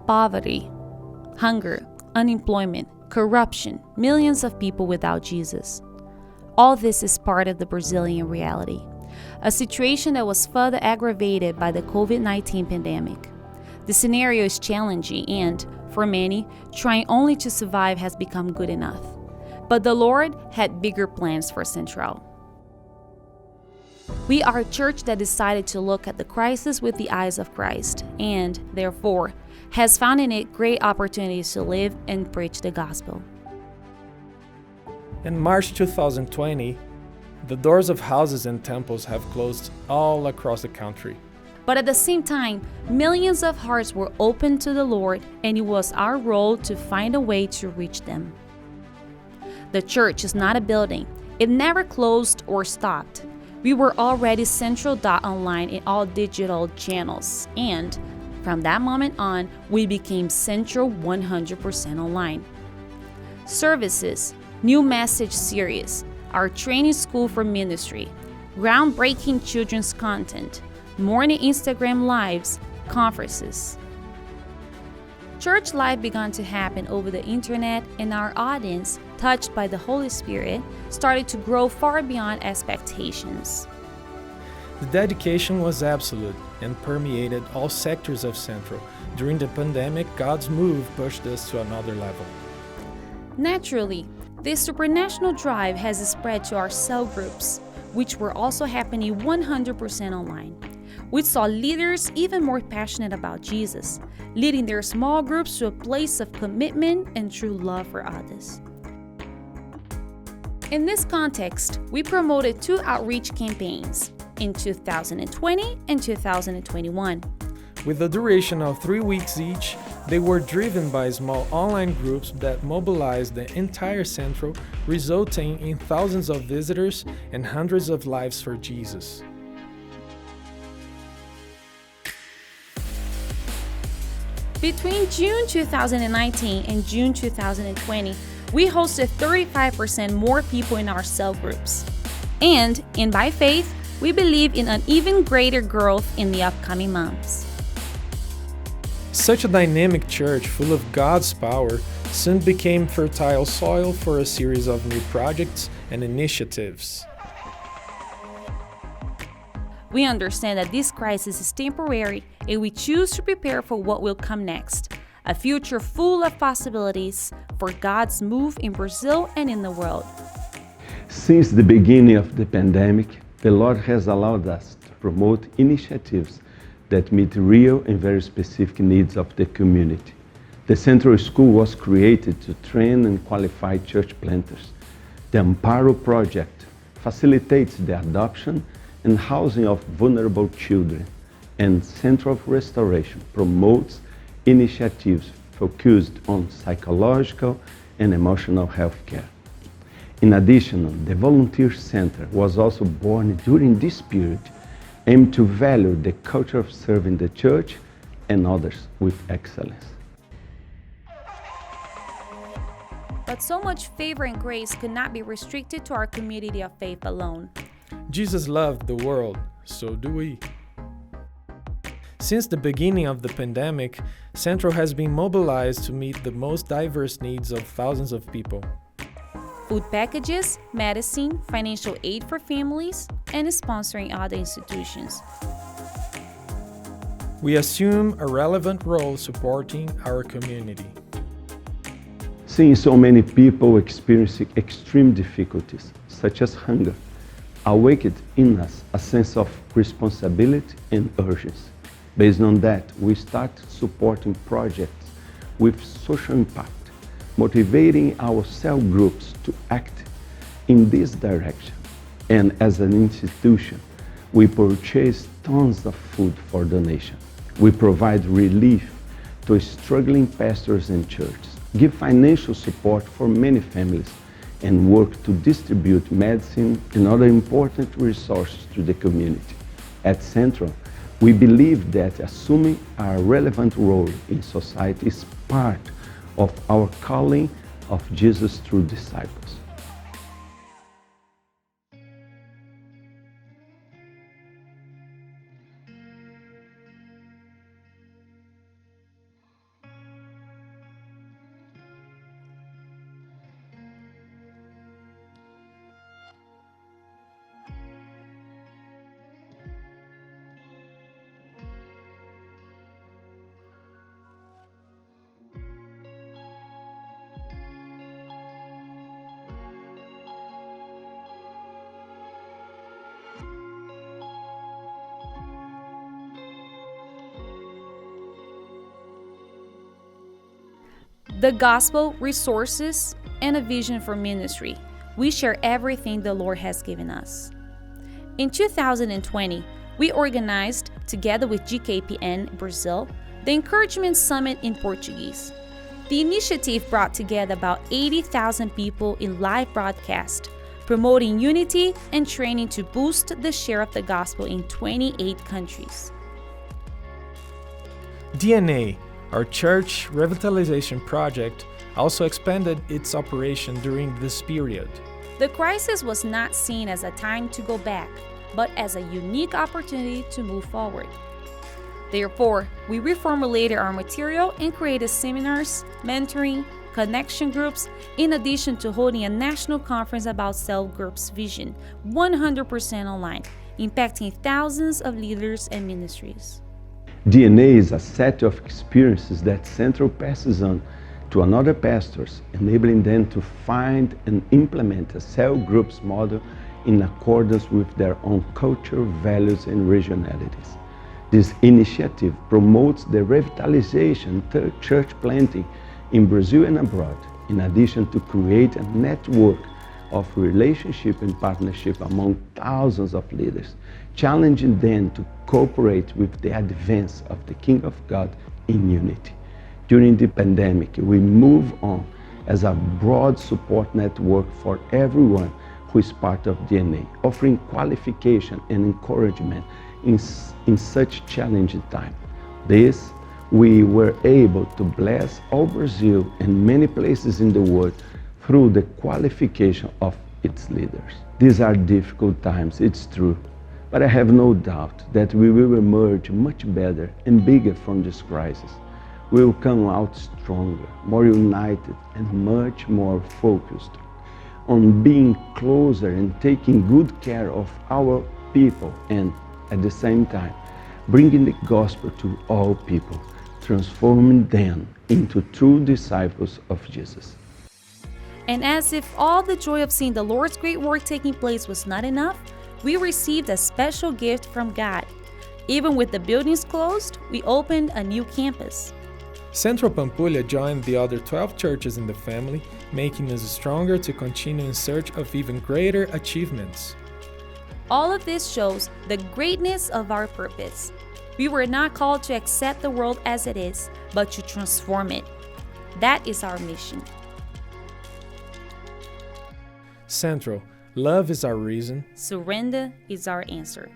poverty, hunger, unemployment, corruption, millions of people without Jesus. All this is part of the Brazilian reality, a situation that was further aggravated by the COVID-19 pandemic. The scenario is challenging and, for many, trying only to survive has become good enough. But the Lord had bigger plans for Central. We are a church that decided to look at the crisis with the eyes of Christ and, therefore, has found in it great opportunities to live and preach the gospel. In March 2020, the doors of houses and temples have closed all across the country. But at the same time, millions of hearts were opened to the Lord, and it was our role to find a way to reach them. The church is not a building. It never closed or stopped. We were already Central.online in all digital channels, and from that moment on, we became Central 100% online. Services, new message series, our training school for ministry, groundbreaking children's content, morning Instagram lives, conferences. Church life began to happen over the internet, and our audience, touched by the Holy Spirit, started to grow far beyond expectations. The dedication was absolute and permeated all sectors of Central. During the pandemic, God's move pushed us to another level. Naturally, this supranational drive has spread to our cell groups, which were also happening 100% online. We saw leaders even more passionate about Jesus, leading their small groups to a place of commitment and true love for others. In this context, we promoted 2 outreach campaigns in 2020 and 2021. With a duration of 3 weeks each, they were driven by small online groups that mobilized the entire Central, resulting in thousands of visitors and hundreds of lives for Jesus. Between June 2019 and June 2020, we hosted 35% more people in our cell groups. And by faith, we believe in an even greater growth in the upcoming months. Such a dynamic church full of God's power soon became fertile soil for a series of new projects and initiatives. We understand that this crisis is temporary, and we choose to prepare for what will come next, a future full of possibilities for God's move in Brazil and in the world. Since the beginning of the pandemic, the Lord has allowed us to promote initiatives that meet real and very specific needs of the community. The Central School was created to train and qualify church planters. The Amparo Project facilitates the adoption and housing of vulnerable children, and Central Restoration promotes initiatives focused on psychological and emotional health care. In addition, the Volunteer Center was also born during this period, aimed to value the culture of serving the church and others with excellence. But so much favor and grace could not be restricted to our community of faith alone. Jesus loved the world, so do we. Since the beginning of the pandemic, Central has been mobilized to meet the most diverse needs of thousands of people. Food packages, medicine, financial aid for families, and sponsoring other institutions. We assume a relevant role supporting our community. Seeing so many people experiencing extreme difficulties, such as hunger, awakened in us a sense of responsibility and urgency. Based on that, we started supporting projects with social impact, motivating our cell groups to act in this direction. And as an institution, we purchase tons of food for donation. We provide relief to struggling pastors and churches, give financial support for many families, and work to distribute medicine and other important resources to the community. At Central, we believe that assuming a relevant role in society is part of our calling of Jesus' true disciples. the gospel, resources, and a vision for ministry. We share everything the Lord has given us. In 2020, we organized, together with GKPN Brazil, the Encouragement Summit in Portuguese. The initiative brought together about 80,000 people in live broadcast, promoting unity and training to boost the share of the gospel in 28 countries. DNA, our church revitalization project, also expanded its operation during this period. The crisis was not seen as a time to go back, but as a unique opportunity to move forward. Therefore, we reformulated our material and created seminars, mentoring, connection groups, in addition to holding a national conference about Cell Group's vision, 100% online, impacting thousands of leaders and ministries. DNA is a set of experiences that Central passes on to another pastors, enabling them to find and implement a cell group's model in accordance with their own culture, values, and regionalities. This initiative promotes the revitalization of church planting in Brazil and abroad, in addition to create a network of relationship and partnership among thousands of leaders, challenging them to cooperate with the advance of the King of God in unity. During the pandemic, we move on as a broad support network for everyone who is part of DNA, offering qualification and encouragement in such challenging time. This, we were able to bless all Brazil and many places in the world through the qualification of its leaders. These are difficult times, it's true, but I have no doubt that we will emerge much better and bigger from this crisis. We will come out stronger, more united, and much more focused on being closer and taking good care of our people, and at the same time, bringing the gospel to all people, transforming them into true disciples of Jesus. And as if all the joy of seeing the Lord's great work taking place was not enough, we received a special gift from God. Even with the buildings closed, we opened a new campus. Central Pampulha joined the other 12 churches in the family, making us stronger to continue in search of even greater achievements. All of this shows the greatness of our purpose. We were not called to accept the world as it is, but to transform it. That is our mission. Central, love is our reason. Surrender is our answer.